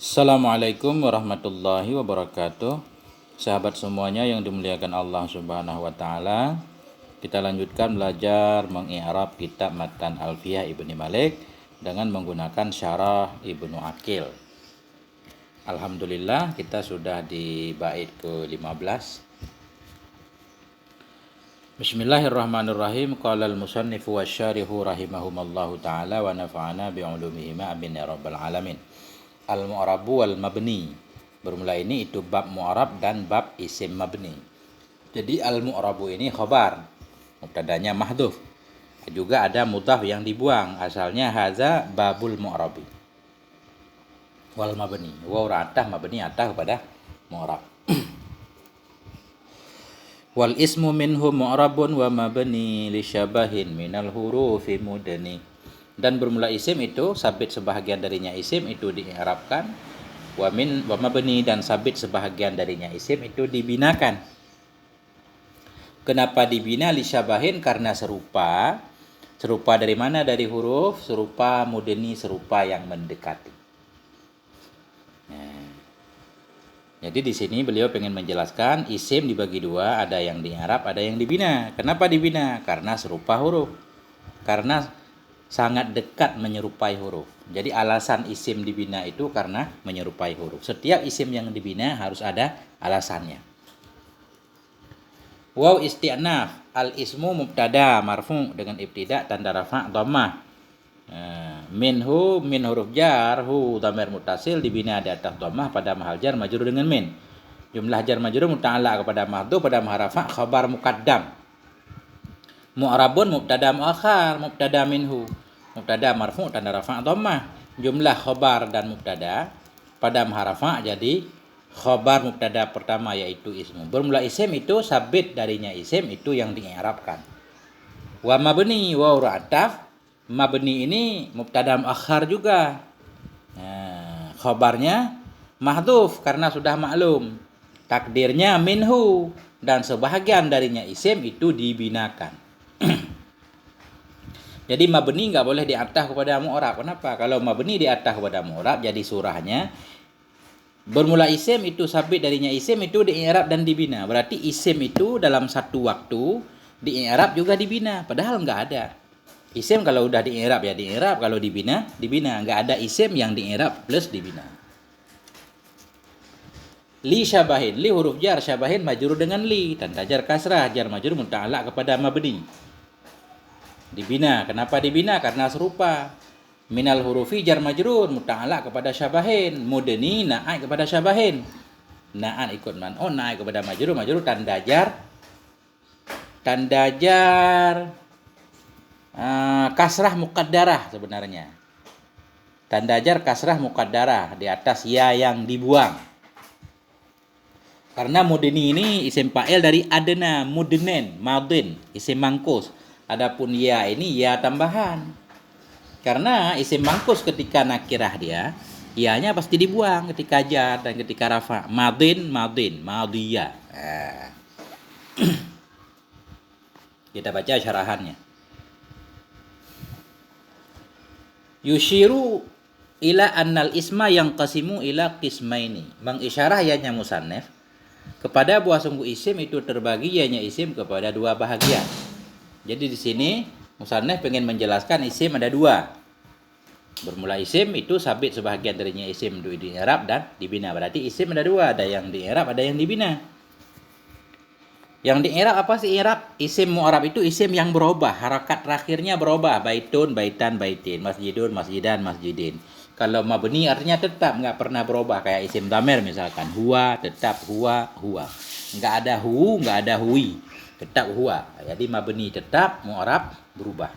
Assalamualaikum warahmatullahi wabarakatuh. Sahabat semuanya yang dimuliakan Allah Subhanahu wa taala. Kita lanjutkan belajar mengi'rab kitab Matan Alfiyah Ibnu Malik dengan menggunakan syarah Ibnu Aqil. Alhamdulillah kita sudah di bait ke-15. Bismillahirrahmanirrahim. Qala al-musannifu wasyarihu rahimahumallahu taala wa nafa'ana bi'ulumihima amin ya rabbal alamin. Al-mu'rabu wal mabni. Bermula ini itu bab mu'rab dan bab isim mabni. Jadi al-mu'rabu ini khabar, mubtadanya mahdhuf. Juga ada mudhaf yang dibuang, asalnya haza babul mu'rabi. Wal mabni, wa atah mabni atah kepada mu'rab. Wal ismu minhu mu'rabun wa mabni li syabahin minal hurufi mudani. Dan bermula isim itu sabit sebahagian darinya isim itu di'irabkan, wa mabni dan sabit sebahagian darinya isim itu dibinakan. Kenapa dibina? Li syabahin karena serupa. Serupa dari mana? Dari huruf, serupa mudani, serupa yang mendekati. Jadi di sini beliau pengen menjelaskan isim dibagi dua, ada yang di'irab, ada yang dibina. Kenapa dibina? Karena serupa huruf. Karena sangat dekat menyerupai huruf. Jadi alasan isim dibina itu karena menyerupai huruf. Setiap isim yang dibina harus ada alasannya. Waw isti'naf, al ismu mubtada marfu dengan ibtida tanda rafa' dhammah. Minhu min huruf jar, hu dhamir muttasil dibina di atas dhammah pada mahal jar majrur dengan min. Jumlah jar majrur muta'allaq kepada mahdhuf pada mahal rafa' khabar muqaddam. Mu'rabun mubtada muakhar, mubtada minhu. Mubtada marfu tanda rafa' dhammah. Jumlah khabar dan mubtada pada mahal rafa' jadi khabar mubtada pertama yaitu ismu. Bermula isim itu sabit darinya isim itu yang di'irabkan. Wa mabni wa ataf. Mabni ini mubtada muakhar juga. Khabarnya mahdhuf karena sudah maklum. Takdirnya minhu dan sebahagian darinya isim itu dibinakan. Jadi mabni enggak boleh diatah kepada mu'rab. Kenapa? Kalau mabni diatah kepada mu'rab jadi surahnya bermula isim itu sabit darinya isim itu di'irab dan dibina. Berarti isim itu dalam satu waktu di'irab juga dibina. Padahal enggak ada. Isim kalau udah di'irab ya di'irab, kalau dibina dibina. Enggak ada isim yang di'irab plus dibina. Li syabahin, li huruf jar, syabahin majrur dengan li, tanda jar kasrah, jar majrur muta'allaq kepada mabni. Dibina. Kenapa dibina? Karena serupa. Minal hurufi jar majrur muta'allaq kepada syabahin, mudni na'at kepada syabahin. Na'at ikut man'un, na'at kepada majrur, majrur tanda jar kasrah muqaddarah sebenarnya. Tanda jar kasrah muqaddarah di atas ya yang dibuang. Karena mudni ini isim fa'il dari adna, mudnen, madin, isim mangkus. Adapun ya ini ya tambahan. Karena isim mangkus ketika nakirah dia, ya-nya pasti dibuang ketika jar dan ketika rafa. Madin, madiyah. Kita baca syarahannya. Yushiru ila annal isma yang qasimu ila qismaini. Mengisyarah yanya musannaf kepada bahwa sungguh isim itu terbagi yanya isim kepada dua bahagian. Jadi di sini musannaf pengen menjelaskan isim ada dua. Bermula isim itu sabit sebahagian darinya isim untuk di'irab dan dibina. Berarti isim ada dua, ada yang di'irab, ada yang dibina. Yang di'irab apa sih i'rab? Isim mu'rab itu isim yang berubah, harakat terakhirnya berubah, baitun, baitan, baitin, masjidun, masjidan, masjidin. Kalau mabni artinya tetap, nggak pernah berubah, kayak isim dhamir misalkan, huwa tetap huwa, huwa. Nggak ada hu, nggak ada hui, tetap huwa. Jadi mabni tetap, mu'rab berubah.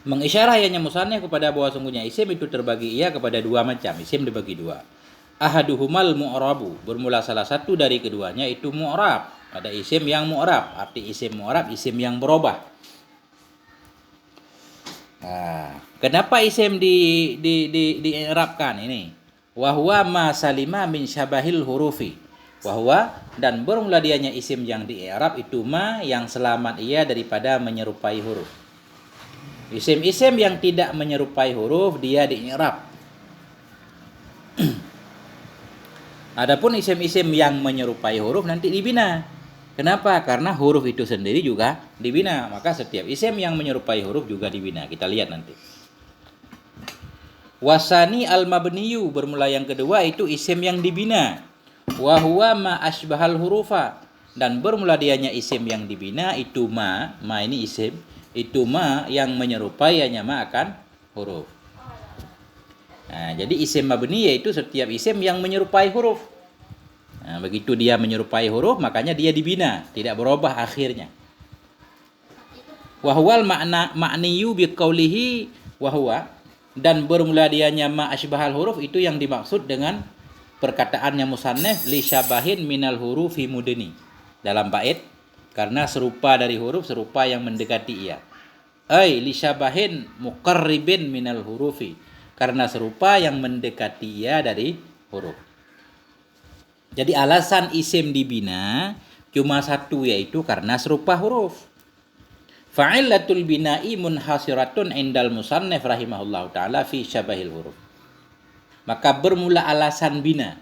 Mengisyarah ianya musannaf kepada bahwa sungguhnya isim itu terbagi ia kepada dua macam, isim dibagi dua. Ahaduhumal mu'rabu, bermula salah satu dari keduanya itu mu'rab. Ada isim yang mu'rab, arti isim mu'rab isim yang berubah. Kenapa isim di'irabkan ini? Wa huwa ma salima min syabahil hurufi. Wa huwa dan bermula dianya isim yang di'irab itu ma yang selamat ia daripada menyerupai huruf. Isim-isim yang tidak menyerupai huruf dia di'irab. Adapun isim-isim yang menyerupai huruf nanti dibina. Kenapa? Karena huruf itu sendiri juga dibina. Maka setiap isim yang menyerupai huruf juga dibina. Kita lihat nanti. Wasani al-mabniyu, bermula yang kedua itu isim yang dibina. Wa huwa ma asbahal hurufa, dan bermula dianya isim yang dibina itu ma ini isim, itu ma yang menyerupai ma akan huruf. Nah, jadi isim mabni yaitu setiap isim yang menyerupai huruf. Nah, begitu dia menyerupai huruf, makanya dia dibina, tidak berubah akhirnya. Wa huwal ma'niyu biqaulihi wa huwa, dan bermula dianya ma asbahal huruf itu yang dimaksud dengan perkataannya musannaf li syabahin minal hurufi mudni dalam bait, karena serupa dari huruf, serupa yang mendekati ia. Ai li syabahin muqarribin minal hurufi, karena serupa yang mendekati ia dari huruf. Jadi alasan isim dibina cuma satu, yaitu karena serupa huruf. Fa'ilatul bina'i munhasiratun indal musannaf rahimahullahu ta'ala fi syabahil huruf. Maka bermula alasan bina.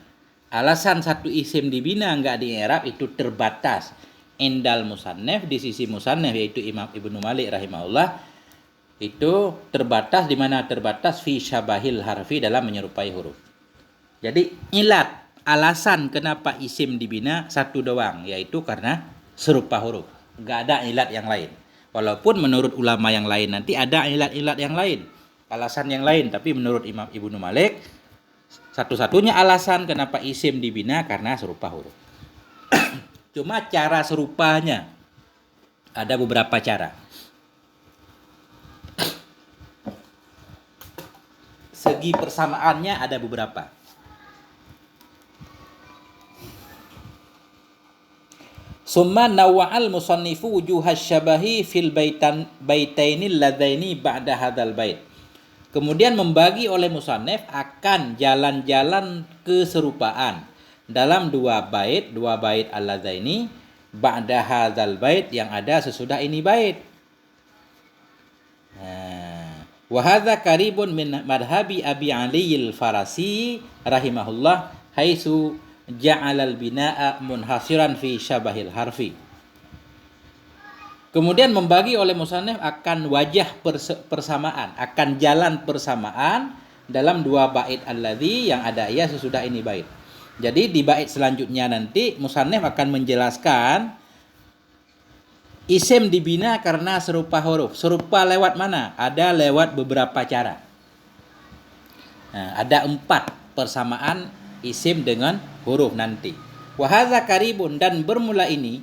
Alasan satu isim dibina enggak di i'rab itu terbatas. Indal musannaf, di sisi musannaf yaitu Imam Ibnu Malik rahimahullah, itu terbatas. Di mana terbatas? Fi syabahil harfi, dalam menyerupai huruf. Jadi ilat, alasan kenapa isim dibina satu doang, yaitu karena serupa huruf. Enggak ada ilat yang lain. Walaupun menurut ulama yang lain nanti ada ilat-ilat yang lain, alasan yang lain, tapi menurut Imam Ibnu Malik satu-satunya alasan kenapa isim dibina karena serupa huruf. Cuma cara serupanya ada beberapa cara. Segi persamaannya ada beberapa. Summa nawa'al musannifu wujuhas syabahi fil baitainil ladzaini ba'da hadzal bait. Kemudian membagi oleh musannaf akan jalan-jalan keserupaan dalam dua bait al-ladzaini ba'da hadzal bait, yang ada sesudah ini bait. Wa hadza qaribun min madhhabi Abi Ali al-Farasi rahimahullah haitsu ja'alal bina'a munhasiran fi syabahil harfi. Kemudian membagi oleh musannaf akan wajah persamaan, akan jalan persamaan dalam dua bait alladzi, yang ada ia sesudah ini bait. Jadi di bait selanjutnya nanti musannaf akan menjelaskan isim dibina karena serupa huruf. Serupa lewat mana? Ada lewat beberapa cara. Nah, ada 4 persamaan isim dengan huruf nanti. Wa hadza qaribun, dan bermula ini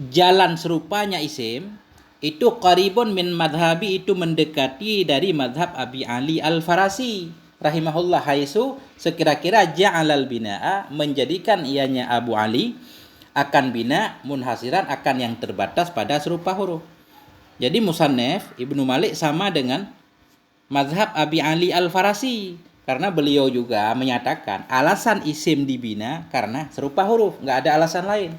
jalan serupanya isim itu qaribun min madhabi, itu mendekati dari madhab Abi Ali al-Farasi rahimahullah, haitsu sekira-kira ja'alal bina'a, menjadikan ianya Abu Ali akan bina munhasiran, akan yang terbatas pada serupa huruf. Jadi musannaf Ibnu Malik sama dengan mazhab Abi Ali al-Farasi, karena beliau juga menyatakan alasan isim dibina karena serupa huruf, nggak ada alasan lain.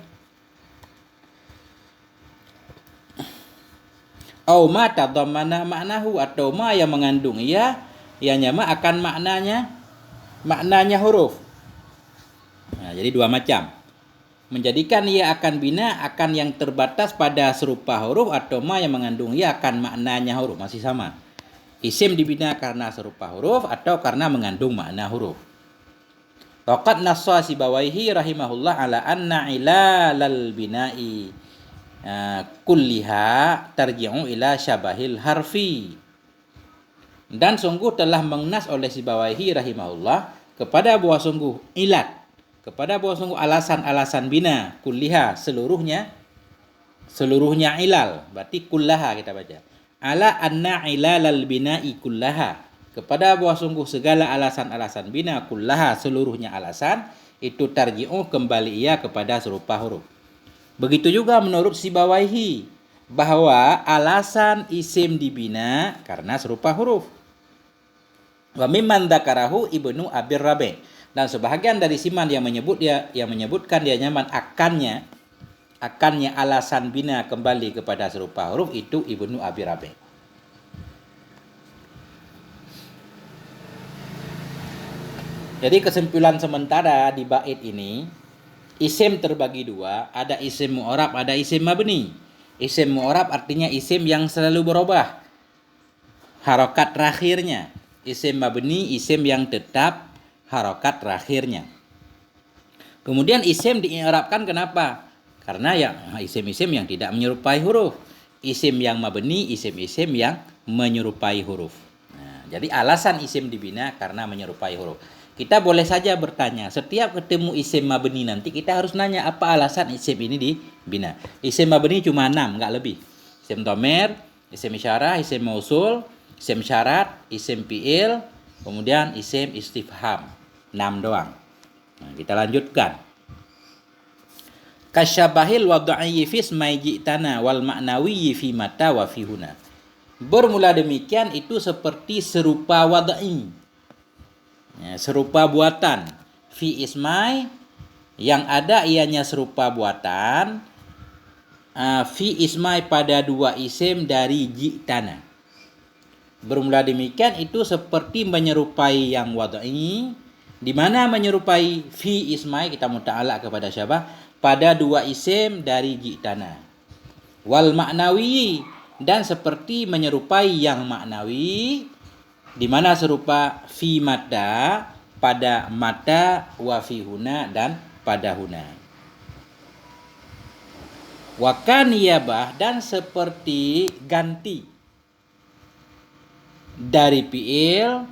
Au ma tadammana ma'nahu, atau ma yang mengandung ianya ma akan maknanya huruf. Nah, jadi dua macam. Menjadikan ia akan bina akan yang terbatas pada serupa huruf, atau ma yang mengandung ia akan maknanya huruf, masih sama. Isim dibina karena serupa huruf atau karena mengandung makna huruf. Waqad nassa Sibawaihi rahimahullah ala anna ilalal bina'i kulliha tarji'u ila syabahil harfi. Dan sungguh telah mengenas oleh Sibawaihi rahimahullah kepada bahwa sungguh ilat, kepada bahwa sungguh alasan-alasan bina kulliha, seluruhnya ilal, berarti kullaha kita baca. Ala anna ilalal bina'i kullaha, kepada bahwa sungguh segala alasan-alasan bina kullaha, seluruhnya alasan itu tarji'u, kembali ia kepada serupa huruf. Begitu juga menurut Sibawaihi bahwa alasan isim dibina karena serupa huruf. Wa mimman dzakarahu Ibnu Abi Rabi', dan sebahagian dari siman yang menyebutkan dia nyaman akannya alasan bina kembali kepada serupa huruf itu Ibnu Abi Rabi'. Jadi kesimpulan sementara di bait ini, isim terbagi dua, ada isim mu'rab, ada isim mabni. Isim mu'rab artinya isim yang selalu berubah harokat terakhirnya. Isim mabni isim yang tetap harokat terakhirnya. Kemudian isim dii'rabkan kenapa? Karena ya isim-isim yang tidak menyerupai huruf. Isim yang mabni, isim-isim yang menyerupai huruf. Nah, jadi alasan isim dibina karena menyerupai huruf. Kita boleh saja bertanya, setiap ketemu isim mabni nanti kita harus nanya apa alasan isim ini dibina. Isim mabni cuma 6, nggak lebih. Isim domer, isim isyarah, isim mausul, isim syarat, isim fi'il, kemudian isim istifham. 6 doang. Nah, kita lanjutkan. Kasyabahil wad'i fi ismai ji'tana wal ma'nawi fi mata wa fi huna. Bermula demikian itu seperti serupa wad'i. Ya, serupa buatan. Fi ismai yang ada ianya serupa buatan. Fi ismai pada dua isim dari ji'tana. Bermula demikian itu seperti menyerupai yang wad'i. Di mana menyerupai fi ismai kita muta'alaq kepada siapa? Pada dua isim dari ji'tana. Wal maknawi dan seperti menyerupai yang maknawi di mana serupa fi mata pada mata wa fi huna dan pada huna. Wa kaniyabah dan seperti ganti dari fi'il.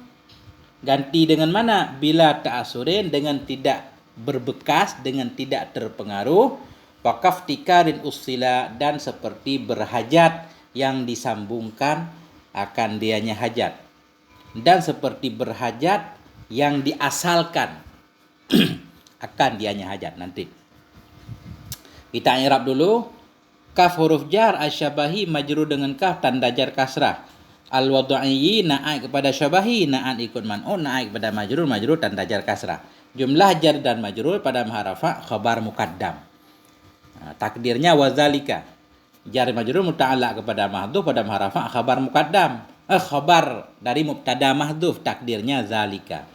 Ganti dengan mana? Bila ta'asurin dengan tidak berbekas, dengan tidak terpengaruh. Wakaf tikarin usila dan seperti berhajat yang disambungkan akan dianya hajat. Dan seperti berhajat yang diasalkan akan dianya hajat nanti. Kita i'rab dulu. Kaf huruf jar asyabahi majrur dengan kaf tanda jar kasrah. Al-wad'i na'at kepada syabahi, na'at ikut man'un, na'at kepada majrur, majrur tanda jar kasrah. Jumlah jar dan majrur pada maharafa khabar muqaddam. Nah, takdirnya wazalika. Jar majrur muta'allaq kepada mahdhuf pada maharafa khabar muqaddam. Khabar dari mubtada mahdhuf, takdirnya zalika.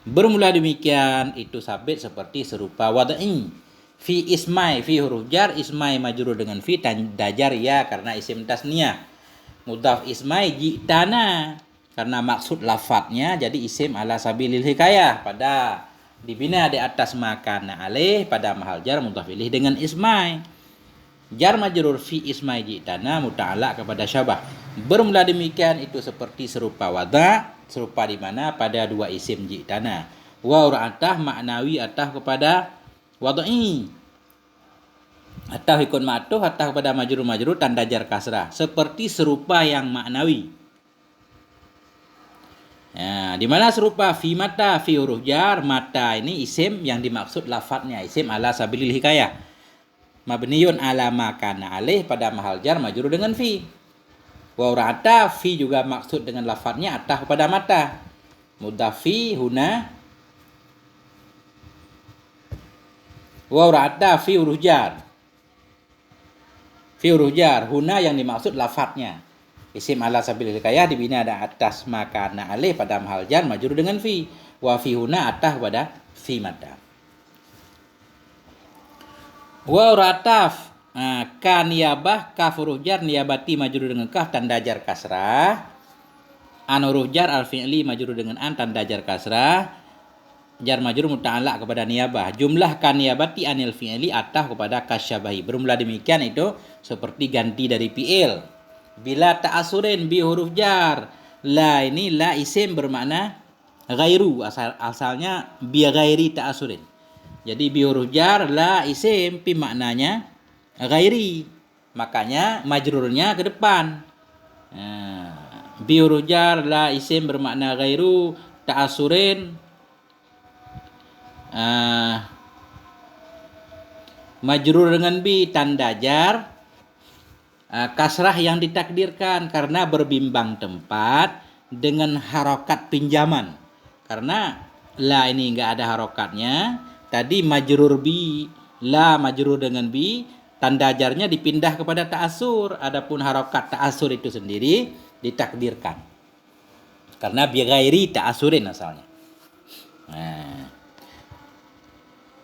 Bermula demikian itu sabit seperti serupa wad'i. Fi ismai, fi huruf jar, ismai majrur dengan fi tanda jar ya karena isim tasniyah. Mudhaf ismai ji'tana karena maksud lafadznya jadi isim ala sabilil hikayah pada dibina di atas makana alih pada mahal jar mudhaf ilih dengan ismai. Jar majrur fi ismai ji'tana muta'allaq kepada syabah. Bermula demikian itu seperti serupa wada, serupa di mana pada dua isim ji'tana. Wa atah maknawi atah kepada wad'i. Atau ikut ma'tuf atau pada majrur tanda jar kasrah seperti serupa yang maknawi. Ya, di mana serupa fi mata fi huruf jar, mata ini isim yang dimaksud lafadznya isim ala sabilil hikayah. Mabniyun ala ma kana alih pada mahal jar majrur dengan fi. Wa urata fi juga maksud dengan lafadznya atah pada mata. Mudhafi huna wa urata fi huruf jar. Fi huruf jar, huna yang dimaksud lafadznya. Isim ala sabilil hikayah dibina ada atas makana alih pada mahal jar majrur dengan fi. Wa fi huna atah pada fi mata. Wa rataf ka niyabah kaf huruf jar niyabati majrur dengan kaf tanda jar kasrah. An huruf jar al fi'li majrur dengan an tanda jar kasrah. Jar majrur muta'allaq kepada niyabah. Jumlah kan niyabati anil fi'li atah kepada kasyabahi. Bermula demikian itu seperti ganti dari fi'il. Bila ta'asurin bi huruf jar. La ini la isim bermakna ghairu. Asalnya bi ghairi ta'asurin. Jadi bi huruf jar la isim pi maknanya ghairi. Makanya majrurnya ke depan. Bi huruf jar la isim bermakna ghairu ta'asurin. Majrur dengan bi tanda jar kasrah yang ditakdirkan karena berbimbang tempat dengan harokat pinjaman. Karena la ini enggak ada harokatnya, tadi majrur bi, la majrur dengan bi, tanda jarnya dipindah kepada ta'asur. Adapun harokat ta'asur itu sendiri ditakdirkan karena bi ghairi ta'asurin asalnya. Nah,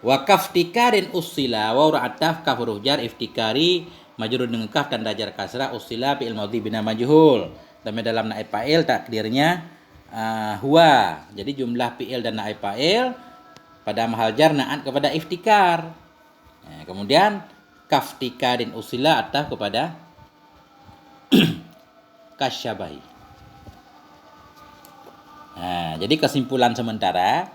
Wa kaftikarin usila wa ataf kaf huruf jar iftikari majrur dengan kaf tanda jar kasrah usila fi'il madhi bina majhul. Dan dalam naib fa'il takdirnya huwa. Jadi jumlah fi'il dan naib fa'il pada mahal jar na'at kepada iftikar. Nah, kemudian kaftikarin usila ataf kepada kasyabahi. Nah, jadi kesimpulan sementara,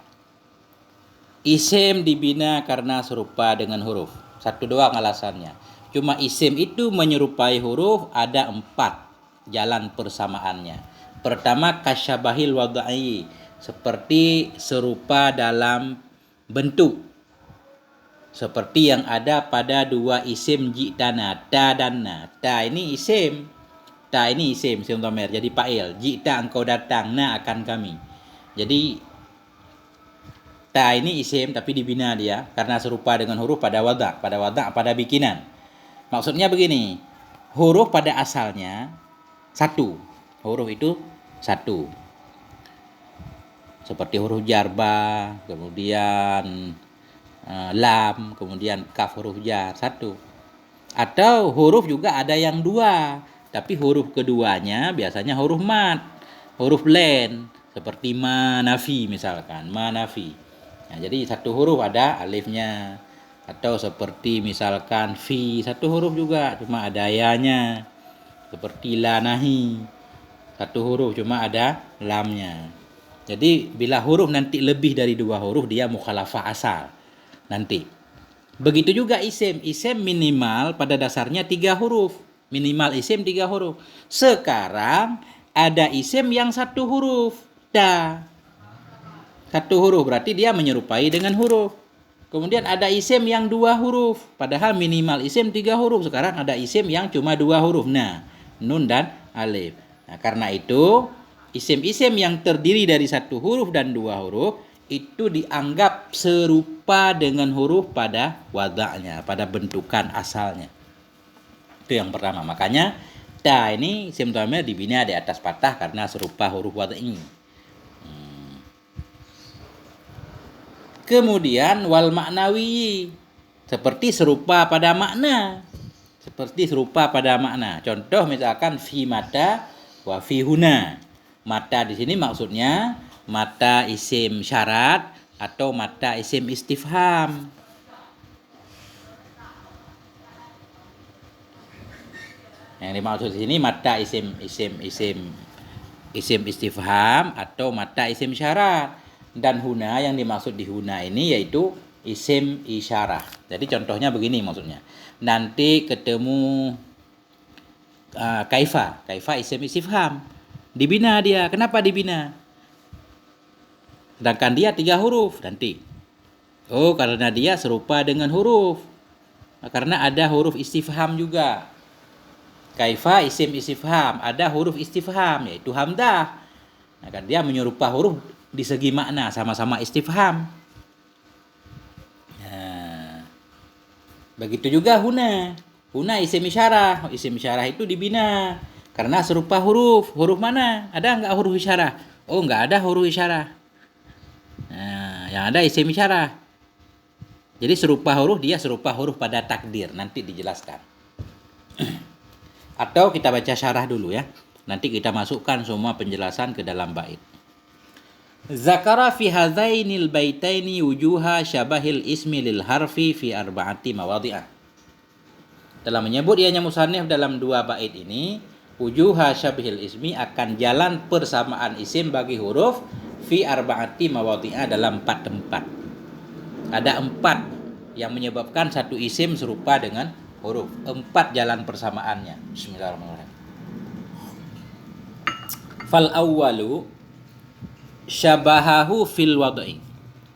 isim dibina karena serupa dengan huruf. Satu doang alasannya. Cuma isim itu menyerupai huruf ada 4 jalan persamaannya. Pertama, kasyabahil wadai, seperti serupa dalam bentuk. Seperti yang ada pada dua isim ji'tana, ta dan na. Ta ini isim. Ta ini isim dhamir, jadi fa'il. Ji'ta engkau datang, na akan kami. Jadi ta ini isim tapi dibina dia karena serupa dengan huruf pada wada, pada bikinan. Maksudnya begini, huruf pada asalnya satu. Huruf itu satu. Seperti huruf jarba, kemudian lam, kemudian kaf huruf jar, satu. Atau huruf juga ada yang dua, tapi huruf keduanya biasanya huruf mat, huruf len, seperti manafi misalkan, manafi. Nah, jadi satu huruf ada alifnya. Atau seperti misalkan fi, satu huruf juga cuma ada yanya. Seperti lanahi, satu huruf cuma ada lamnya. Jadi bila huruf nanti lebih dari dua huruf dia mukhalafah asal nanti. Begitu juga isim. Isim minimal pada dasarnya 3 huruf. Minimal isim 3 huruf. Sekarang ada isim yang 1 huruf. Da. 1 huruf berarti dia menyerupai dengan huruf. Kemudian ada isim yang 2 huruf. Padahal minimal isim 3 huruf. Sekarang ada isim yang cuma 2 huruf. Nah, nun dan alif. Nah, karena itu isim-isim yang terdiri dari 1 huruf dan 2 huruf itu dianggap serupa dengan huruf pada wada'nya, pada bentukan asalnya. Itu yang pertama. Makanya ta ini isim dhamir dibina di atas fathah karena serupa huruf wada' ini. Kemudian wal maknawi, seperti serupa pada makna. Seperti serupa pada makna. Contoh misalkan fi mata wa fi huna. Mata di sini maksudnya mata isim syarat atau mata isim istifham. Yang dimaksud di sini mata isim istifham atau mata isim syarat. Dan huna, yang dimaksud di huna ini yaitu isim isyarah. Jadi contohnya begini maksudnya. Nanti ketemu kaifa isim istifham. Dibina dia. Kenapa dibina? Sedangkan dia 3 huruf nanti. Oh, karena dia serupa dengan huruf. Karena ada huruf istifham juga. Kaifa isim istifham, ada huruf istifham yaitu hamdah. Nah, kan dia menyerupa huruf di segi makna, sama-sama istifham. Nah, begitu juga huna. Huna isim isyarah. Isim isyarah itu dibina karena serupa huruf. Huruf mana? Ada enggak huruf isyarah? Oh, enggak ada huruf isyarah. Nah, yang ada isim isyarah. Jadi serupa huruf, dia serupa huruf pada takdir. Nanti dijelaskan. Atau kita baca syarah dulu ya. Nanti kita masukkan semua penjelasan ke dalam bait. Zakara fi hadzainil baitaini wujuha syabahil ismi lil harfi fi arba'ati mawadhi'ah. Telah menyebut ianya musannif dalam 2 bait ini, wujuha syabahil ismi akan jalan persamaan isim bagi huruf fi arba'ati mawadhi'ah dalam 4 tempat. Ada 4 yang menyebabkan satu isim serupa dengan huruf. 4 jalan persamaannya. Bismillahirrahmanirrahim. Fal awwalu syabahahu fil wad'i.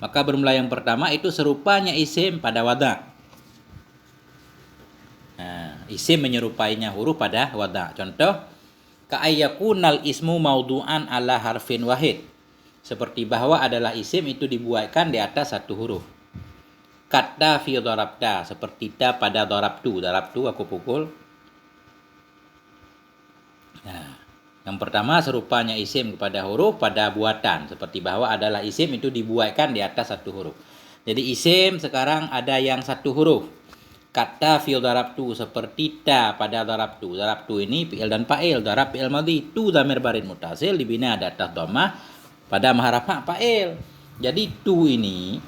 Maka bermula yang pertama itu serupanya isim pada wada'. Nah, isim menyerupainya huruf pada wada'. Contoh, ka'ayyakunal ismu maudu'an ala harfin wahid. Seperti bahwa adalah isim itu dibuatkan di atas 1 huruf. Kata fi darabta, seperti ta pada darabtu. Darabtu aku pukul. Nah, yang pertama serupanya isim kepada huruf pada buatan, seperti bahwa adalah isim itu dibuatkan di atas 1 huruf. Jadi isim sekarang ada yang satu huruf. Kata fi darabtu seperti ta pada darabtu. Darabtu ini fi'il dan fa'il. Darab fi'il madhi. Tu dhamir barid mutasil dibina ada atas dhammah pada maharafa fa'il. Jadi tu ini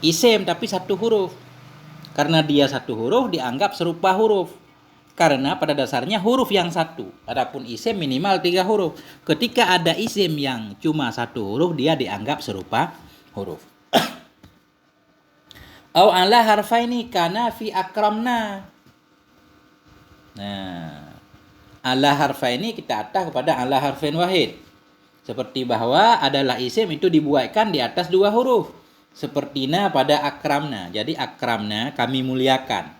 isim tapi satu huruf. Karena dia satu huruf dianggap serupa huruf. Karena pada dasarnya huruf yang satu. Adapun isim minimal 3 huruf. Ketika ada isim yang cuma satu huruf, dia dianggap serupa huruf. Au ala harfaini kana fi akramna. Nah, ala harfaini kita atas kepada ala harfain wahid. Seperti bahwa adalah isim itu dibuatkan di atas 2 huruf. Seperti na pada akramna. Jadi akramna kami muliakan.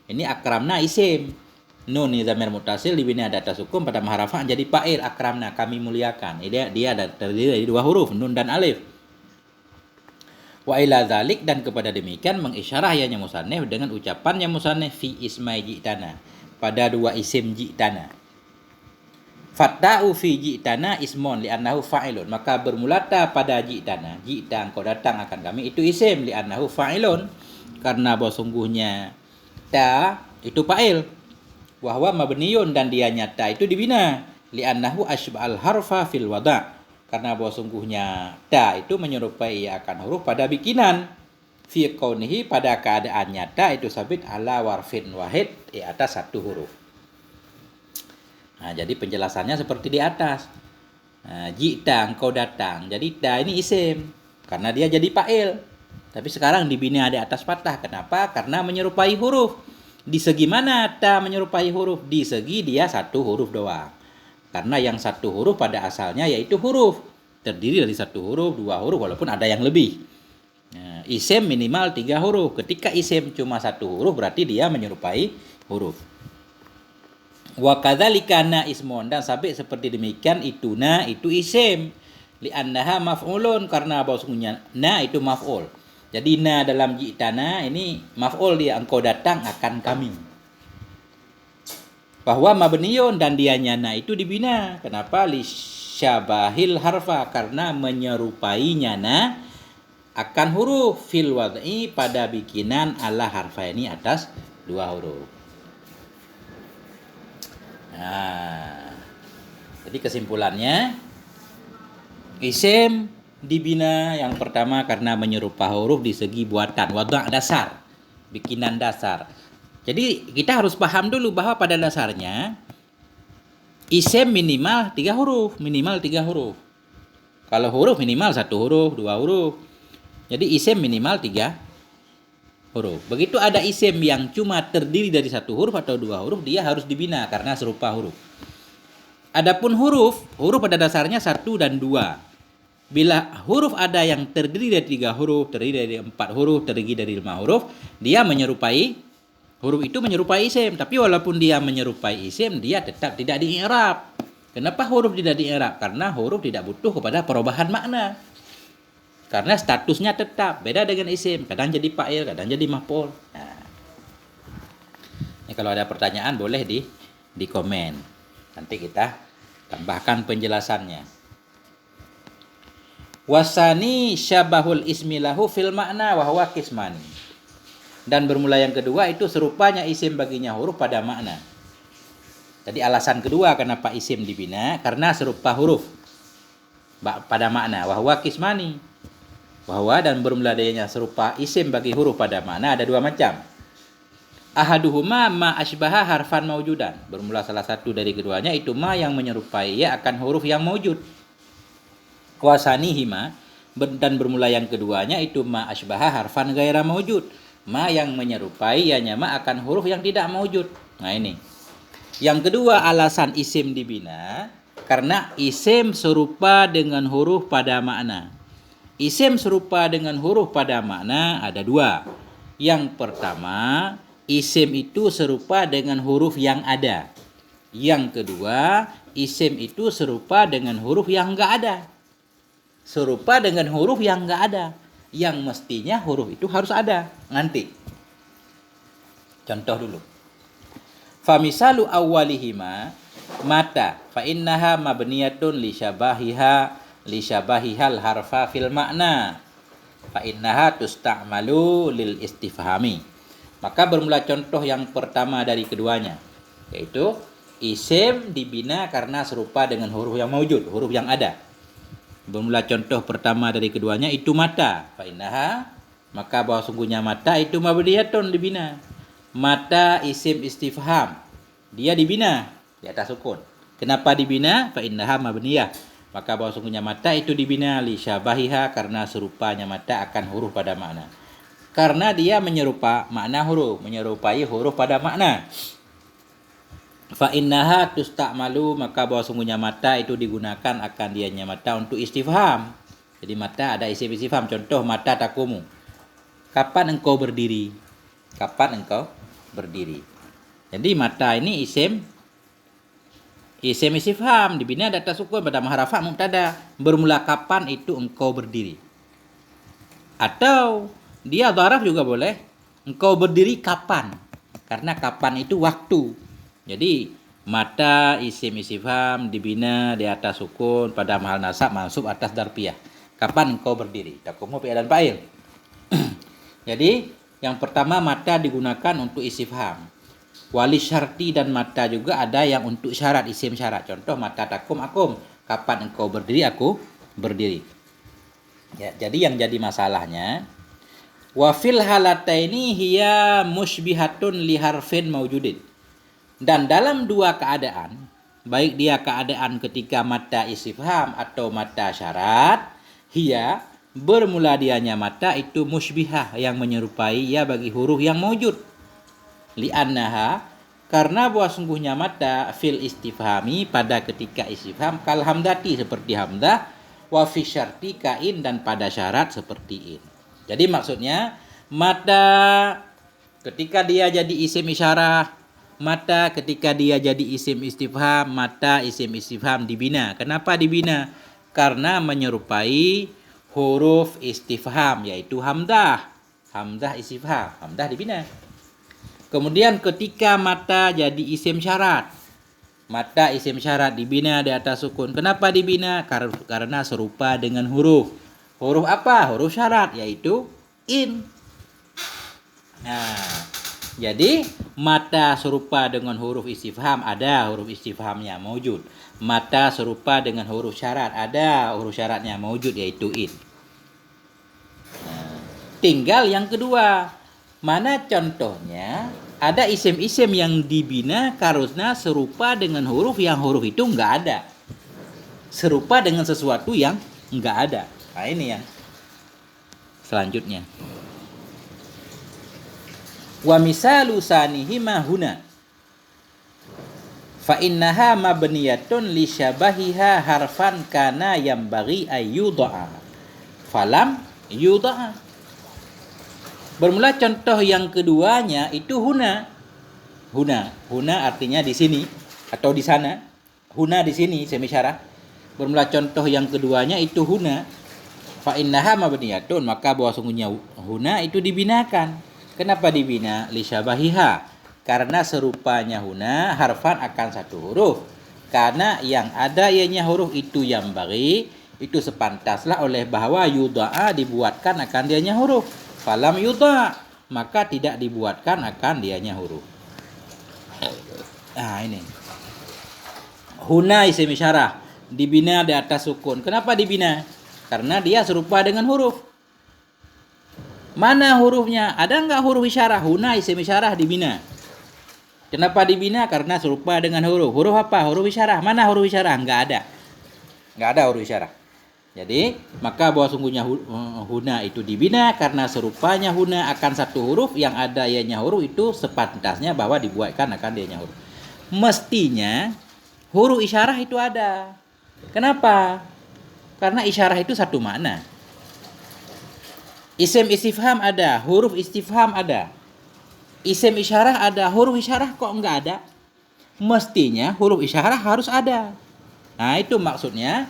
Ini akramna isim. Nun ni dhamir mutasil dibina ada atas hukum pada maharafa jadi fa'il akramna kami muliakan. Dia ada terdiri dari 2 huruf nun dan alif. Wa ila dzalik dan kepada demikian mengisyarah yanya musannif dengan ucapannya musannif fi ismai ji'tana pada 2 isim ji'tana. Fatta'u fi ji'tana ismun li'annahu fa'ilun. Maka bermulata pada ji'tana. Ji'ta engkau datang akan kami itu isim li'annahu fa'ilun. Karena bahwa sungguhnya ta itu fa'il. Wahwa mabniyun dan dia nyata itu dibina. Li'annahu ashba'al harfa fil wada'. Karena bahwa sungguhnya ta itu menyerupai ia akan huruf pada bikinan. Fi kaunihi pada keadaan nyata itu sabit ala warfin wahid di atas 1 huruf. Nah, jadi penjelasannya seperti di atas. Nah, ji'ta engkau datang. Jadi ta ini isim karena dia jadi fa'il. Tapi sekarang dibina di atas fathah. Kenapa? Karena menyerupai huruf. Di segi mana ta menyerupai huruf? Di segi dia 1 huruf doang. Karena yang 1 huruf pada asalnya yaitu huruf. Terdiri dari 1 huruf, 2 huruf walaupun ada yang lebih. Nah, isim minimal 3 huruf. Ketika isim cuma 1 huruf berarti dia menyerupai huruf. Wa kadzalika na ismun dan sampai seperti demikian itu na itu isim. Li'annaha maf'ulun karena bahwasanya na itu maf'ul. Jadi na dalam ji'tana ini maf'ul dia engkau datang akan kami. Bahwa mabniyun dan dianya na itu dibina. Kenapa? Li syabahil harfa karena menyerupainya na akan huruf fil wad'i pada bikinan ala harfa ini atas 2 huruf. Nah, jadi kesimpulannya isim dibina yang pertama karena menyerupai huruf di segi buatan wada' dasar, bikinan dasar. Jadi kita harus paham dulu bahwa pada dasarnya isim minimal 3 huruf, minimal 3 huruf. Kalau huruf minimal 1 huruf, 2 huruf. Jadi isim minimal 3 huruf. Begitu ada isim yang cuma terdiri dari 1 huruf atau 2 huruf, dia harus dibina karena serupa huruf. Adapun huruf pada dasarnya 1 dan 2. Bila huruf ada yang terdiri dari 3 huruf, terdiri dari 4 huruf, terdiri dari 5 huruf, dia menyerupai huruf itu menyerupai isim, tapi walaupun dia menyerupai isim, dia tetap tidak di-i'rab. Kenapa huruf tidak di-i'rab? Karena huruf tidak butuh kepada perubahan makna. Karena statusnya tetap, beda dengan isim, kadang jadi fa'il, kadang jadi maf'ul. Nah. Ini kalau ada pertanyaan boleh di komen. Nanti kita tambahkan penjelasannya. Wasani syabahul ismi lahu fil makna wa huwa qismani. Dan bermula yang kedua itu serupanya isim baginya huruf pada makna. Jadi alasan kedua kenapa isim dibina karena serupa huruf pada makna. Wa huwa qismani. Bahwa dan bermula darinya serupa isim bagi huruf pada makna ada 2 macam. Ahaduhuma ma asbaha harfan maujudan. Bermula salah satu dari keduanya itu ma yang menyerupai ya akan huruf yang maujud. Wasanihima dan bermula yang keduanya itu ma asbaha harfan ghaira maujud. Ma yang menyerupai ya ma akan huruf yang tidak maujud. Nah ini. Yang kedua alasan isim dibina karena isim serupa dengan huruf pada makna. Isim serupa dengan huruf pada makna ada 2. Yang pertama, isim itu serupa dengan huruf yang ada. Yang kedua, isim itu serupa dengan huruf yang enggak ada. Serupa dengan huruf yang enggak ada. Yang mestinya huruf itu harus ada. Nanti. Contoh dulu. Famisalu awwalihima mata fa innaha mabniyatun li syabahihal harfa fil makna. fa innaha tusta'malu lil istifhami. Maka bermula contoh yang pertama dari keduanya, yaitu isim dibina karena serupa dengan huruf yang maujud, huruf yang ada. Bermula contoh pertama dari keduanya itu mata, fa innaha, maka bahwa sungguhnya mata itu mabniyatun dibina. Mata isim istifham, dia dibina di atas sukun. Kenapa dibina? Fa innaha mabniyah. Maka bahwa sungguhnya mata itu dibina li syabahiha karena serupanya mata akan huruf pada makna. Karena dia menyerupai makna huruf, menyerupai huruf pada makna. Fa innaha tusta'malu, maka bahwa sungguhnya mata itu digunakan akan dianya mata untuk istifham. Jadi mata ada isim istifham. Contoh mata takumu. Kapan engkau berdiri? Kapan engkau berdiri? Jadi mata ini isim istifham dibina di atas sukun pada maharafa mubtada. Bermula kapan itu engkau berdiri. Atau dia dharaf juga boleh. Engkau berdiri kapan? Karena kapan itu waktu. Jadi mata isim istifham dibina di atas sukun pada mahal nasab mansub atas darpiyah. Kapan engkau berdiri? Takumu fi'il dan fa'il. Jadi yang pertama mata digunakan untuk istifham. Wali syarti dan mata juga ada yang untuk syarat, isim syarat. Contoh mata takum akum. Kapan engkau berdiri, aku berdiri. Ya, jadi yang jadi masalahnya wa fil halataini hiya musybihatun li harfin maujudin. Dan dalam dua keadaan, baik dia keadaan ketika mata istifham atau mata syarat, hiya bermula dianya mata itu musybihah yang menyerupai ya bagi huruf yang maujud. Li'annaha, karena bahwa sungguhnya mata fil istifhami pada ketika istifham kal hamdati seperti hamdah, wa fi syarti kain dan pada syarat seperti in. Jadi maksudnya mata ketika dia jadi isim isyarah, mata ketika dia jadi isim istifham, mata isim istifham dibina. Kenapa dibina? Karena menyerupai huruf istifham yaitu hamdah. Hamdah istifham, hamdah dibina. Kemudian ketika mata jadi isim syarat, mata isim syarat dibina di atas sukun. Kenapa dibina? Karena serupa dengan huruf. Huruf apa? Huruf syarat yaitu in. Nah, jadi mata serupa dengan huruf istifham ada huruf istifhamnya maujud. Mata serupa dengan huruf syarat ada huruf syaratnya maujud yaitu in. Nah, tinggal yang kedua. Mana contohnya ada isim-isim yang dibina karena serupa dengan huruf yang huruf itu enggak ada. Serupa dengan sesuatu yang enggak ada. Nah ini yang selanjutnya. Wa misalu sanihima huna. Fa innaha mabniyatun li syabahiha harfan kana yambaghi ayyuda'a. Falam yuda'a. Bermula contoh yang keduanya itu huna. Huna artinya di sini atau di sana. Huna di sini semisyarah. Bermula contoh yang keduanya itu huna. Fa innaha mabniyatun, maka bahwa sungguhnya huna itu dibinakan. Kenapa dibina? Li syabahiha. Karena serupanya huna harfan akan satu huruf. Karena yang ada ianya huruf itu yang bagi itu sepantaslah oleh bahwa yuda'a dibuatkan akan dianya huruf. Falam yuda, maka tidak dibuatkan akan dianya huruf. Nah ini. Huna isim isyarah dibina di atas sukun. Kenapa dibina? Karena dia serupa dengan huruf. Mana hurufnya? Ada enggak huruf isyarah? Huna isim isyarah dibina. Kenapa dibina? Karena serupa dengan huruf. Huruf apa? Huruf isyarah. Mana huruf isyarah? Enggak ada. Enggak ada huruf isyarah. Jadi, maka bahwa sungguhnya huna itu dibina karena serupanya huna akan satu huruf yang ada ianya huruf itu sepantasnya bahwa dibuatkan akan dianya huruf. Mestinya huruf isyarah itu ada. Kenapa? Karena isyarah itu satu makna. Isim istifham ada, huruf istifham ada. Isim isyarah ada, huruf isyarah kok enggak ada? Mestinya huruf isyarah harus ada. Nah, itu maksudnya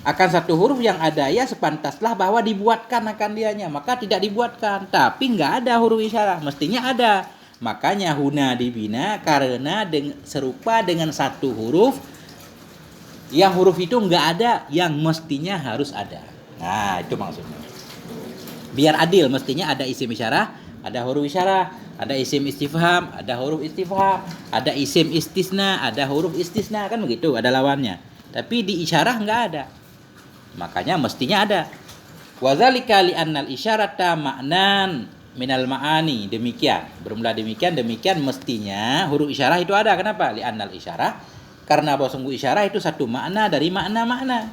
akan satu huruf yang ada ya sepantaslah bahwa dibuatkan akan dianya, maka tidak dibuatkan. Tapi enggak ada huruf isyarah, mestinya ada. Makanya huna dibina karena serupa dengan satu huruf yang huruf itu enggak ada yang mestinya harus ada. Nah, itu maksudnya. Biar adil, mestinya ada isim isyarah, ada huruf isyarah, ada isim istifham, ada huruf istifham, ada isim istisna, ada huruf istisna, kan begitu, ada lawannya. Tapi di isyarah nggak ada. Makanya mestinya ada. Wadzalika li'annal isyarata ma'nan minal ma'ani. Demikian. Bermula demikian mestinya huruf isyarah itu ada. Kenapa? Li'annal isyarah, karena bahwa sungguh isyarah itu satu makna dari makna-makna.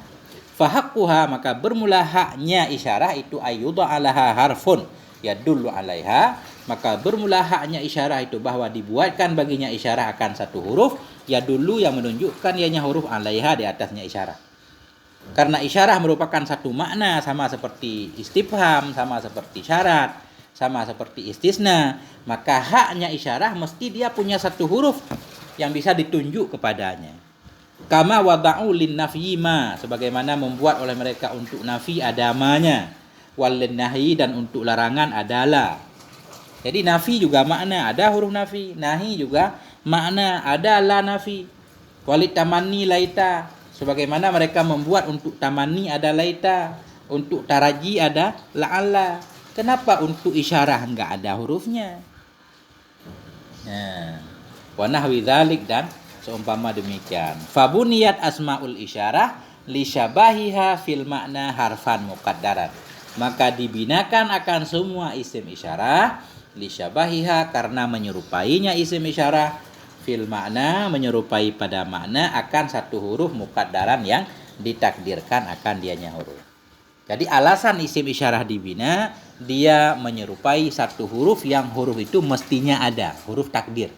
Fahaqquha, maka bermula haknya isyarah itu ayyudha alaha harfun yadullu alaiha, maka bermula haknya isyarah itu bahwa dibuatkan baginya isyarah akan satu huruf yadullu, yang menunjukkan ianya huruf alaiha, di atasnya isyarah. Karena isyarah merupakan satu makna, sama seperti istifham, sama seperti syarat, sama seperti istisna, maka haknya isyarah mesti dia punya satu huruf yang bisa ditunjuk kepadanya. Kama wada'u lin nafyi ma, sebagaimana membuat oleh mereka untuk nafi adamanya, wal nahyi, dan untuk larangan adalah. Jadi nafi juga makna, ada huruf nafi, nahi juga makna, ada la nafi. Walit tamanni laita, sebagaimana mereka membuat untuk tamanni ada laita, untuk taraji ada la'alla. Kenapa untuk isyarah enggak ada hurufnya? Nah, wa nahwi dzalik, dan seumpama demikian. Fabuniyat asmaul isyarah li syabahiha fil makna harfan muqaddaran. Maka dibinakan akan semua isim isyarah li syabahiha, karena menyerupainya isim isyarah, fil makna, menyerupai pada makna, akan satu huruf muqaddaran yang ditakdirkan akan dianya huruf. Jadi alasan isim isyarah dibina, dia menyerupai satu huruf yang huruf itu mestinya ada, huruf takdir.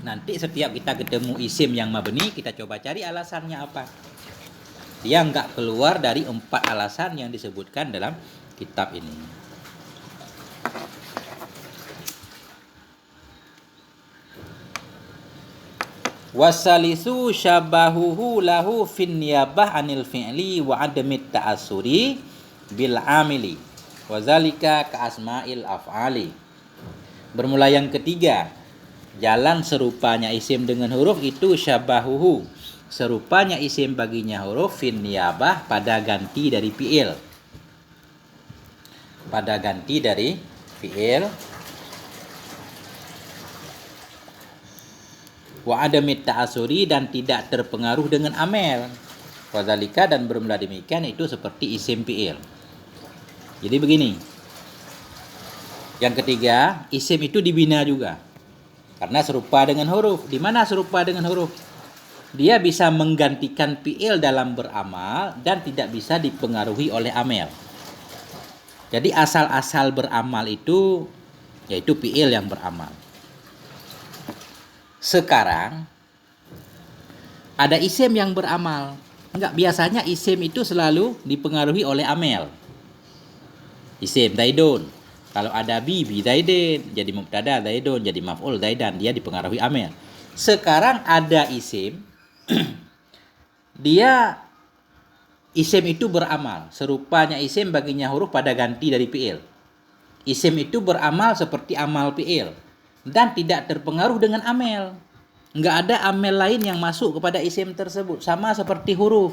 Nanti setiap kita ketemu isim yang mabni, kita coba cari alasannya apa. Dia enggak keluar dari 4 alasan yang disebutkan dalam kitab ini. Wasalisu syabahuhu lahu fin niyabah anil fi'li wa adamit ta'assuri bil amili wazalika ka asma'il af'ali. Bermula yang ketiga, jalan serupanya isim dengan huruf itu syabahuhu, serupanya isim baginya huruf, fin niyabah, pada ganti dari fi'il, pada ganti dari fi'il, wa adamit ta'asuri, dan tidak terpengaruh dengan amel, wadzalika, dan bermula demikian itu seperti isim fi'il. Jadi begini, yang ketiga, isim itu dibina juga karena serupa dengan huruf. Di mana serupa dengan huruf? Dia bisa menggantikan fi'il dalam beramal dan tidak bisa dipengaruhi oleh amel. Jadi asal-asal beramal itu yaitu fi'il yang beramal. Sekarang ada isim yang beramal. Enggak, biasanya isim itu selalu dipengaruhi oleh amel. Isim zaidun, kalau ada bi zaidin, jadi mubtada zaidun, jadi maf'ul zaidan, dia dipengaruhi amel. Sekarang ada isim dia isim itu beramal, serupanya isim baginya huruf pada ganti dari fi'il. Isim itu beramal seperti amal fi'il dan tidak terpengaruh dengan amel. Enggak ada amel lain yang masuk kepada isim tersebut, sama seperti huruf.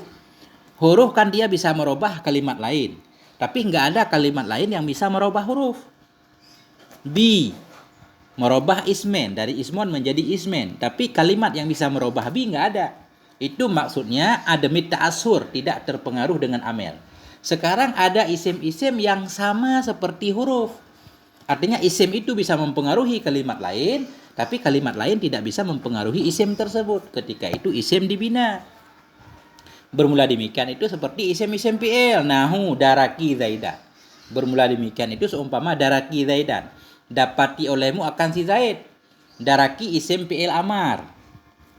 Huruf kan dia bisa merubah kalimat lain, tapi enggak ada kalimat lain yang bisa merubah huruf. Bi merubah ismen, dari ismon menjadi ismen, tapi kalimat yang bisa merubah bi enggak ada. Itu maksudnya adamit ta'assur, tidak terpengaruh dengan amel. Sekarang ada isim-isim yang sama seperti huruf. Artinya isim itu bisa mempengaruhi kalimat lain, tapi kalimat lain tidak bisa mempengaruhi isim tersebut. Ketika itu isim dibina. Bermula demikian itu seperti isim-isim fi'il. Nahu daraki zaidan. Bermula demikian itu seumpama daraki zaidan. Dapati olehmu akan si Zaid. Daraki isim fi'il amar.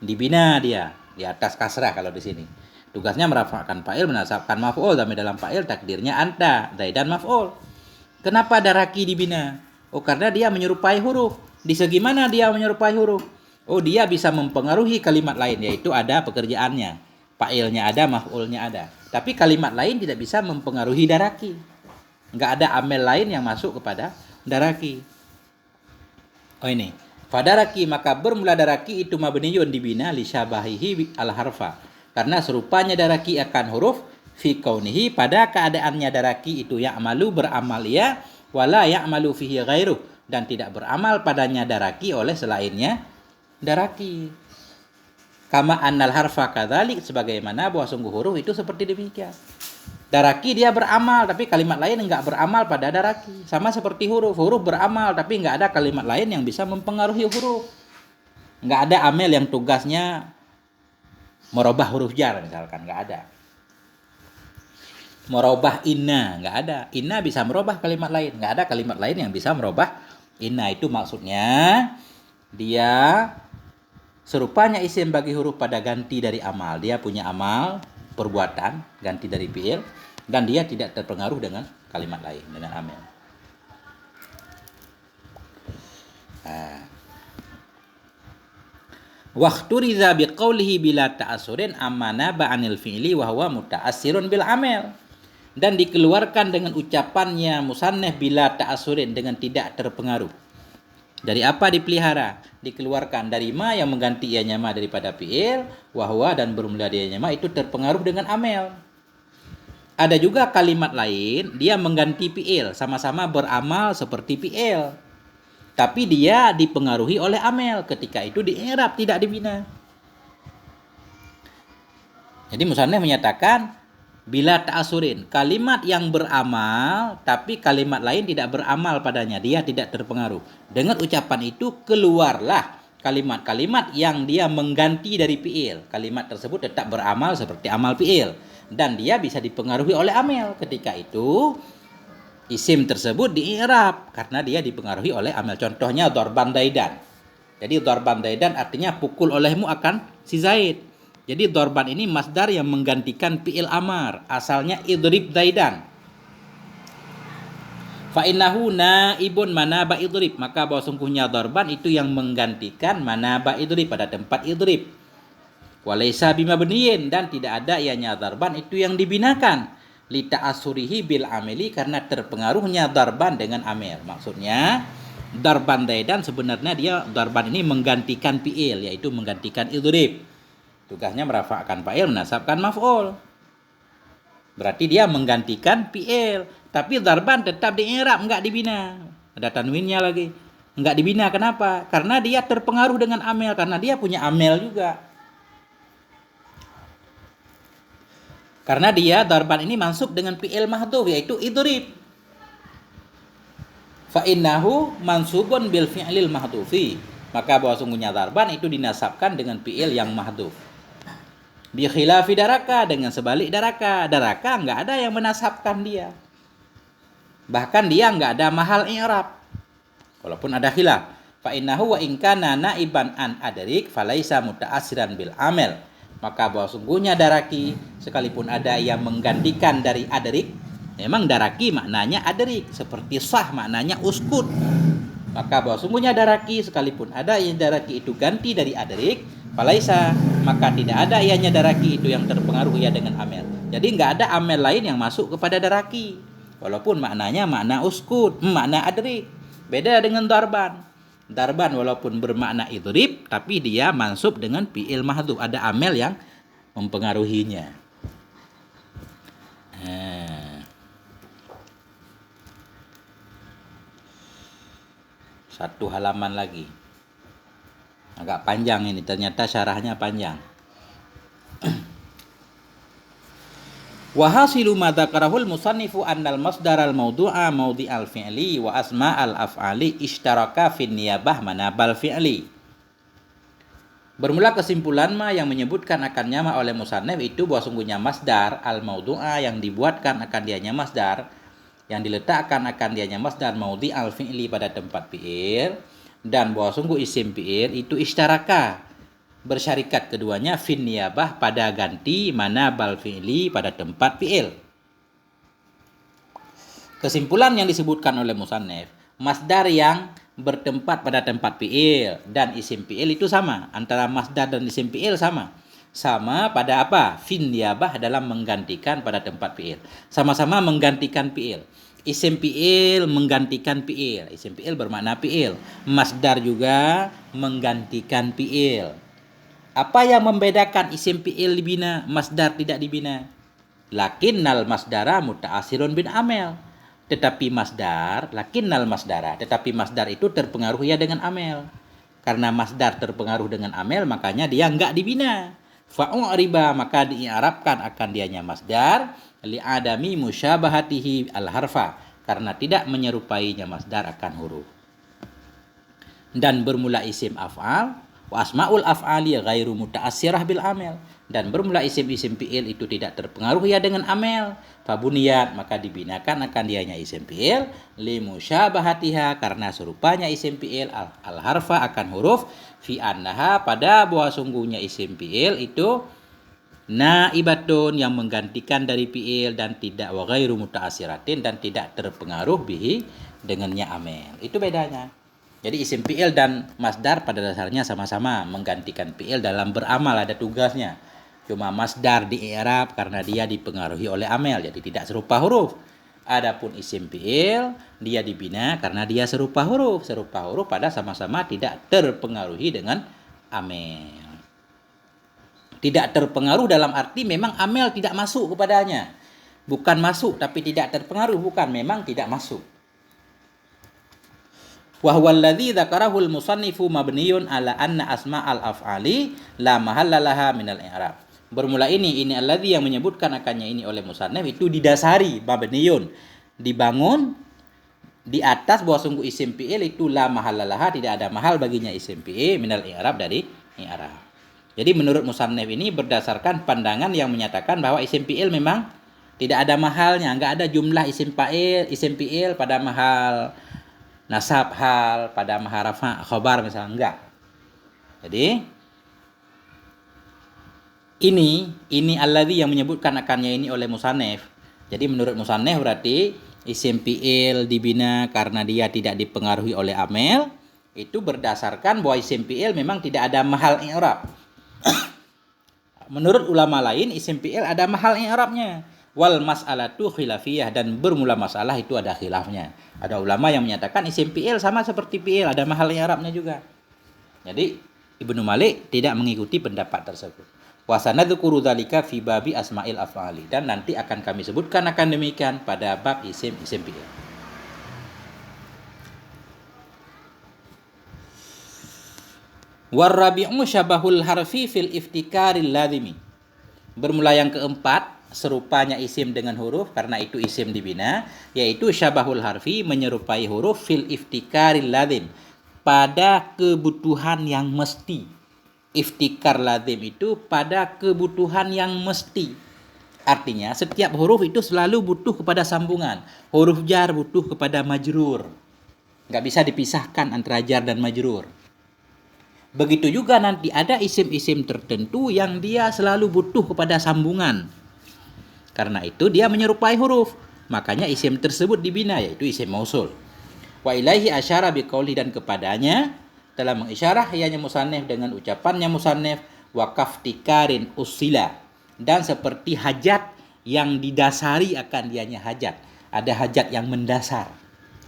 Dibina dia di atas kasrah kalau di sini. Tugasnya merafa'kan fa'il, menasabkan maf'ul, tapi dalam fa'il takdirnya anta, zaidan maf'ul. Kenapa daraki dibina? Oh, karena dia menyerupai huruf. Di segi mana dia menyerupai huruf? Oh, dia bisa mempengaruhi kalimat lain, yaitu ada pekerjaannya. Fa'ilnya ada, maf'ulnya ada. Tapi kalimat lain tidak bisa mempengaruhi daraki. Enggak ada amel lain yang masuk kepada daraki. Oh ini. Fadaraki, maka bermula daraki itu mabniyun dibina li syabahihi al harfa. Karena serupanya daraki akan huruf fi kaunihi, pada keadaannya daraki itu ya'malu beramal ia, wala ya'malu fihi ghairuh, dan tidak beramal padanya daraki oleh selainnya daraki. Kama annal harfa kadzalik, sebagaimana bahwa sungguh huruf itu seperti demikian. Daraki dia beramal, tapi kalimat lain enggak beramal pada daraki. Sama seperti huruf, huruf beramal, tapi enggak ada kalimat lain yang bisa mempengaruhi huruf. Enggak ada amel yang tugasnya merubah huruf jar misalkan, enggak ada. Merubah inna, enggak ada. Inna bisa merubah kalimat lain, enggak ada kalimat lain yang bisa merubah inna. Itu maksudnya dia serupanya isim bagi huruf pada ganti dari amal. Dia punya amal, perbuatan, ganti dari fi'il, dan dia tidak terpengaruh dengan kalimat lain, dengan amil. Waktu riza biqaulihi bila ta'asurin amana ba'anil fi'li wa huwa muta'assirun bil amil. Dan dikeluarkan dengan ucapannya musannaf bila ta'asurin, dengan tidak terpengaruh. Dari apa dipelihara? Dikeluarkan dari ma yang mengganti ianya ma daripada fi'il, wahwa dan bermula ianya ma itu terpengaruh dengan amel. Ada juga kalimat lain dia mengganti fi'il, sama-sama beramal seperti fi'il, tapi dia dipengaruhi oleh amel. Ketika itu di i'rab, tidak dibina. Jadi musannaf menyatakan bila ta'asurin, kalimat yang beramal tapi kalimat lain tidak beramal padanya, dia tidak terpengaruh. Dengan ucapan itu keluarlah kalimat-kalimat yang dia mengganti dari fi'il. Kalimat tersebut tetap beramal seperti amal fi'il, dan dia bisa dipengaruhi oleh amel. Ketika itu isim tersebut di i'rab karena dia dipengaruhi oleh amel. Contohnya darban daidan. Jadi darban daidan artinya pukul olehmu akan si Zaid. Jadi dorban ini masdar yang menggantikan fi'il amar. Asalnya idrib daidan. Fa innahu naibun manaba idrib. Maka bahwa sungguhnya dorban itu yang menggantikan manaba idrib, pada tempat idrib. Walaysa bimabniyin, dan tidak ada ianya dorban itu yang dibinakan. Li ta'asurihi bil ameli, karena terpengaruhnya dorban dengan amel. Maksudnya dorban daidan sebenarnya dia dorban ini menggantikan fi'il, yaitu menggantikan idrib. Tugasnya merafa'kan fa'il, menasabkan maf'ul. Berarti dia menggantikan fi'il, tapi darban tetap di i'rab, enggak dibina. Ada tanwinnya lagi. Enggak dibina, kenapa? Karena dia terpengaruh dengan amel, karena dia punya amel juga. Karena dia darban ini mansub dengan fi'il mahdhuf, yaitu idrib. Fa innahu mansubun bil fi'lil mahdhufi. Maka bahwa sungguhnya darban itu dinasabkan dengan fi'il yang mahdhuf. Bi khilafi daraka, dengan sebalik daraka. Daraka enggak ada yang menasabkan dia. Bahkan dia enggak ada mahal i'rab. Walaupun ada khilaf. Fa innahu wa in kana naiban an adrik falaisa muta'assiran bil amel. Maka bahwa sungguhnya daraki sekalipun ada yang menggantikan dari adrik, memang daraki maknanya adrik, seperti sah maknanya uskut. Maka bahwa sungguhnya daraki sekalipun ada yang daraki itu ganti dari adrik, falaisa, maka tidak ada ianya daraki itu yang terpengaruh ya dengan amel. Jadi enggak ada amel lain yang masuk kepada daraki, walaupun maknanya makna uskut, makna adrik. Beda dengan darban. Darban walaupun bermakna idrib, tapi dia mansub dengan fi'il mahdhuf, ada amel yang mempengaruhinya. Satu halaman lagi. Agak panjang ini, ternyata syarahnya panjang. Wa hasilu ma dzakarahul musannifu annal masdaral mawdu'a mawdi'al fi'li wa asma'al af'ali ishtaraka fin niyabah manabal fi'li. Bermula kesimpulan ma yang menyebutkan akannya ma oleh musannaf itu bahwa sungguhnya masdar al mawdu'a yang dibuatkan akan dianya masdar, yang diletakkan akan dianya masdar mawdi'al fi'li pada tempat fi'il, dan bahwa sungguh isim fi'il itu ishtaraka bersyarikat keduanya fin niyabah pada ganti manabal fi'li pada tempat fi'il. Kesimpulan yang disebutkan oleh musannaf, masdar yang bertempat pada tempat fi'il dan isim fi'il itu sama, antara masdar dan isim fi'il sama. Sama pada apa? Fin niyabah, dalam menggantikan pada tempat fi'il. Sama-sama menggantikan fi'il. Isim fi'il menggantikan fi'il. Isim fi'il bermakna fi'il. Masdar juga menggantikan fi'il. Apa yang membedakan isim fi'il dibina, masdar tidak dibina? Lakinnal masdara muta'asirun bin amel. Tetapi masdar itu terpengaruh ya dengan amel. Karena masdar terpengaruh dengan amel, makanya dia enggak dibina. Fa'u'riba, maka diarabkan akan dianya masdar li'adami musyabahatihi al-harfa, karena tidak menyerupainya masdar akan huruf. Dan bermula isim af'al, wa asma'ul af'ali ghairu muta'assirah bil amel, dan bermula isim-isim fi'il itu tidak terpengaruh ya dengan amel. Fabuniyat, maka dibinakan akan dianya isim fi'il li musyabahatiha, karena serupanya isim fi'il al harfa akan huruf, fi annaha, pada bahwa sungguhnya isim fi'il itu naibatun, yang menggantikan dari fi'il, dan tidak wa ghairu muta'assiratin, dan tidak terpengaruh bihi dengannya amel. Itu bedanya. Jadi isim fi'il dan masdar pada dasarnya sama-sama menggantikan fi'il dalam beramal, ada tugasnya. Cuma masdar di i'rab karena dia dipengaruhi oleh amel, jadi tidak serupa huruf. Adapun isim fi'il dia dibina karena dia serupa huruf. Serupa huruf pada sama-sama tidak terpengaruhi dengan amel. Tidak terpengaruh dalam arti memang amel tidak masuk kepadanya. Bukan masuk tapi tidak terpengaruh, bukan, memang tidak masuk. Wa huwa alladzi dzakarahul musannifu mabniyun ala anna asma'al af'ali la mahalla laha minal i'rab. Bermula ini alladzi yang menyebutkan akannya ini oleh musannif itu didasari mabniyun, dibangun di atas bahwa sungguh isim fi'il itu la mahalla laha, tidak ada mahal baginya isim fi'il minal i'rab, dari i'rab. Jadi menurut musannif ini berdasarkan pandangan yang menyatakan bahwa isim fi'il memang tidak ada mahalnya, enggak ada jumlah isim fi'il pada mahal nasab hal, pada mahal rafa khobar misalnya, enggak. Jadi ini alladzi yang menyebutkan akannya ini oleh musannif. Jadi menurut musannif berarti isim fi'il dibina karena dia tidak dipengaruhi oleh amel, itu berdasarkan bahwa isim fi'il memang tidak ada mahal i'rab. Menurut ulama lain isim fi'il ada mahal i'rabnya. Wal mas'alatu khilafiyah, dan bermula masalah itu ada khilafnya. Ada ulama yang menyatakan isim fi'il sama seperti fi'il, ada mahal i'rabnya juga. Jadi Ibnu Malik tidak mengikuti pendapat tersebut. Wa sanadzkuru dzalika fi babi asma'il af'ali, dan nanti akan kami sebutkan akan demikian pada bab isim-isim fi'il. Warabi'u syabahul harfi fil iftikaril lazimi. Bermula yang keempat, serupanya isim dengan huruf karena itu isim dibina, yaitu syabahul harfi, menyerupai huruf fil iftikaril lazim, pada kebutuhan yang mesti. Iftikar lazim itu pada kebutuhan yang mesti. Artinya setiap huruf itu selalu butuh kepada sambungan. Huruf jar butuh kepada majrur. Nggak bisa dipisahkan antara jar dan majrur. Begitu juga nanti ada isim-isim tertentu yang dia selalu butuh kepada sambungan. Karena itu dia menyerupai huruf. Makanya isim tersebut dibina, yaitu isim mausul. Wa ilaihi asyara biqauli, dan kepadanya telah mengisyarah ianya musannif dengan ucapannya musannif wa kaftikarin usila, dan seperti hajat yang didasari akan dianya hajat. Ada hajat yang mendasar.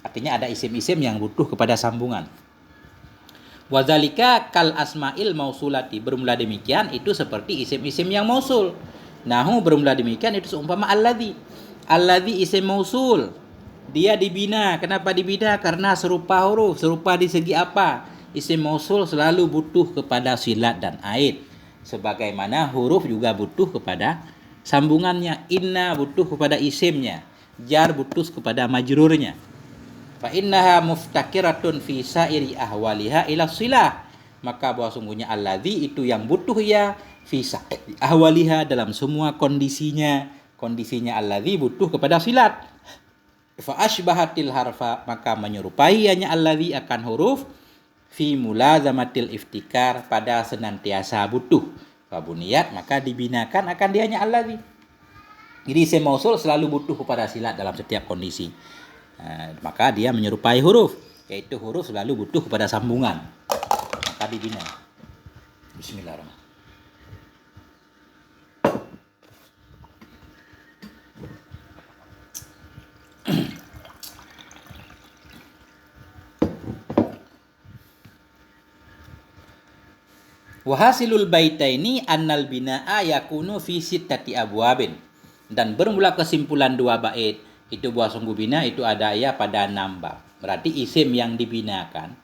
Artinya ada isim-isim yang butuh kepada sambungan. Wadzalika kal asma'il mausulati, bermula demikian itu seperti isim-isim yang mausul. Nahu, bermula demikian itu seumpama alladzi isim mausul, dia dibina. Kenapa dibina? Karena serupa huruf. Serupa di segi apa? Isim mausul selalu butuh kepada silat dan aid, sebagaimana huruf juga butuh kepada sambungannya. Inna butuh kepada isimnya, jar butuh kepada majrurnya. Fa innaha muftakiratun fi sairi ahwaliha ila silah, maka bahwa sungguhnya alladzi itu yang butuh ya fi sairi ahwaliha, dalam semua kondisinya alladzi butuh kepada silat. Fa asbahatil harfa, maka menyerupai hanya alladzi akan huruf fi mulazamatil iftikar, pada senantiasa butuh. Fa buniyat, maka dibinakan akan dianya alladzi. Jadi isim mausul selalu butuh kepada silat dalam setiap kondisi. Maka dia menyerupai huruf, yaitu huruf selalu butuh kepada sambungan, maka dibina. Bismillahirrahmanirrahim. Wahasilul baitaini annal bina'a yakunu fi sittati abwabin. Dan bermula kesimpulan dua bait itu buah sungguh bina itu ada ya pada 6 bab. Berarti isim yang dibinakan,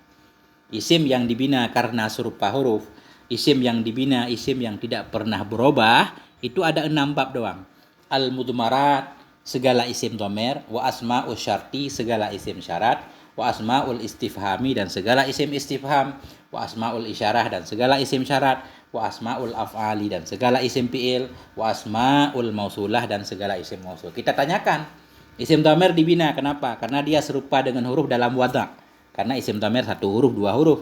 isim yang dibina karena serupa huruf, isim yang dibina, isim yang tidak pernah berubah, itu ada 6 bab doang. Al-mudmarat, segala isim domer, wa asma'ul syarti, segala isim syarat, wa asma'ul istifhami, dan segala isim istifham, wa asma'ul isyarah, dan segala isim syarat, wa asma'ul af'ali, dan segala isim fi'il, wa asma'ul mausulah, dan segala isim mausul. Kita tanyakan, isim domer dibina, kenapa? Karena dia serupa dengan huruf dalam wada'. Karena isim domer 1 huruf, 2 huruf.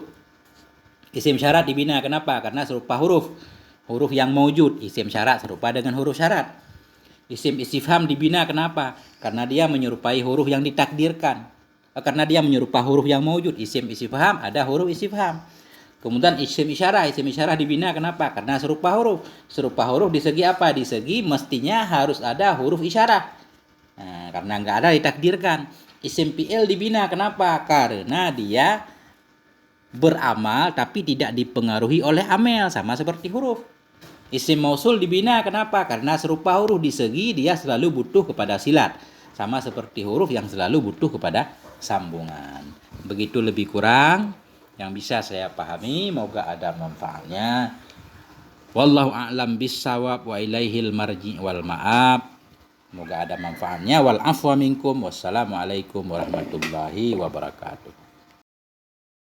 Isim syarat dibina, kenapa? Karena serupa huruf. Huruf yang maujud, isim syarat serupa dengan huruf syarat. Isim istifham dibina, kenapa? Karena dia menyerupai huruf yang ditakdirkan. Karena dia menyerupai huruf yang maujud. Isim istifham ada huruf istifham. Kemudian isim isyarah dibina, kenapa? Karena serupa huruf. Serupa huruf di segi apa? Di segi mestinya harus ada huruf isyarah. Nah, karena nggak ada ditakdirkan. Isim fi'il dibina, kenapa? Karena dia beramal tapi tidak dipengaruhi oleh amel, sama seperti huruf. Isim mausul dibina, kenapa? Karena serupa huruf di segi dia selalu butuh kepada silat, sama seperti huruf yang selalu butuh kepada sambungan. Begitu lebih kurang yang bisa saya pahami, moga ada manfaatnya. Wallahu a'lam bissawab wa ilaihil marji wal ma'ab. Moga ada manfaatnya. Wal afwa minkum. Wassalamualaikum warahmatullahi wabarakatuh.